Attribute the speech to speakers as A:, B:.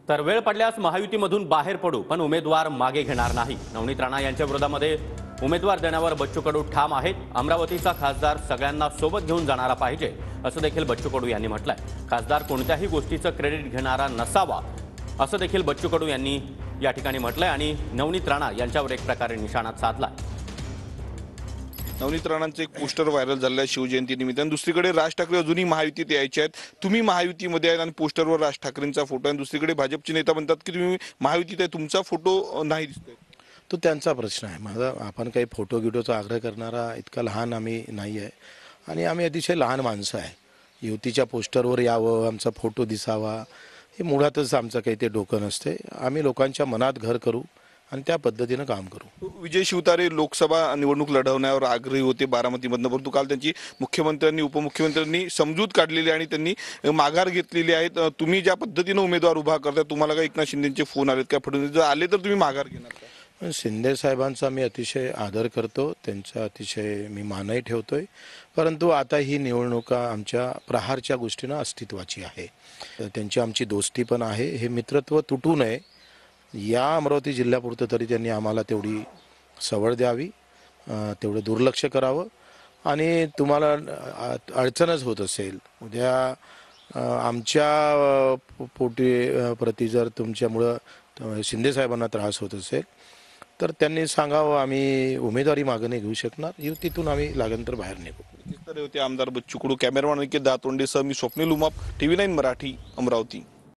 A: तर वेळ पडल्यास महायुतीमधून बाहेर पडू, पण उमेदवार मागे घेणार नाही. नवनीत राणा यांच्या विरोधामध्ये उमेदवार देण्यावर बच्चू कडू ठाम आहेत. अमरावतीचा खासदार सगळ्यांना सोबत घेऊन जाणारा पाहिजे, असं देखील बच्चू कडू यांनी म्हटलंय. खासदार कोणत्याही गोष्टीचं क्रेडिट घेणारा नसावा, असं देखील बच्चू कडू यांनी या ठिकाणी म्हटलंय आणि नवनीत राणा यांच्यावर एक प्रकारे निशाणा साधलाय.
B: नवनीत राणांचं एक पोस्टर व्हायरल झालं आहे शिवजयंती निमित्त. दुसरीकडे राज ठाकरे अजूनही महायुतीत यायचे आहेत. तुम्ही महायुतीमध्ये आहेत आणि पोस्टरवर राज ठाकरेंचा फोटो आहे. दुसरीकडे भाजपचे नेता म्हणतात की तुम्ही महायुतीत आहे, तुमचा फोटो नाही दिसतोय.
C: तो त्यांचा प्रश्न आहे. माझा आपण काही फोटो गिटोचा आग्रह करणारा इतका लहान आम्ही नाही आहे आणि आम्ही अतिशय लहान माणसं आहे. युतीच्या पोस्टरवर यावं, आमचा फोटो दिसावा, हे मुळातच आमचं काही ते डोकं नसते. आम्ही लोकांच्या मनात घर करू आणि त्या पद्धतीनं काम करू.
B: विजय शिवतारे लोकसभा निवडणूक लढवण्यावर आग्रही होते बारामतीमधनं, परंतु काल त्यांची मुख्यमंत्र्यांनी उपमुख्यमंत्र्यांनी समजूत काढलेली आणि त्यांनी माघार घेतलेली आहे. तुम्ही ज्या पद्धतीनं उमेदवार उभा करताय, तुम्हाला काय एकनाथ शिंदेचे फोन आलेत का? फडणवीस जर आले तर तुम्ही माघार घेणार का?
C: शिंदे साहेबांचा मी अतिशय आदर करतो, त्यांचा अतिशय मी मानही ठेवतोय. परंतु आता ही निवडणुका आमच्या प्रहारच्या गोष्टीनं अस्तित्वाची आहे. त्यांची आमची दोस्ती पण आहे. हे मित्रत्व तुटू नये या अमरावती जिल्ह्यापुरतं तरी त्यांनी आम्हाला तेवढी सवड द्यावी, तेवढं दुर्लक्ष करावं. आणि तुम्हाला अडचणच होत असेल उद्या आमच्या प्रती जर तुमच्यामुळं शिंदेसाहेबांना त्रास होत असेल तर त्यांनी सांगावं, आम्ही उमेदवारी मागे नाही घेऊ शकणार, युतीतून आम्ही लागेल बाहेर निघू.
B: होते आमदार बच्चू कडू. कॅमेरामॅन दातोंडेसह मी स्वप्नील उमाप, TV9 मराठी, अमरावती.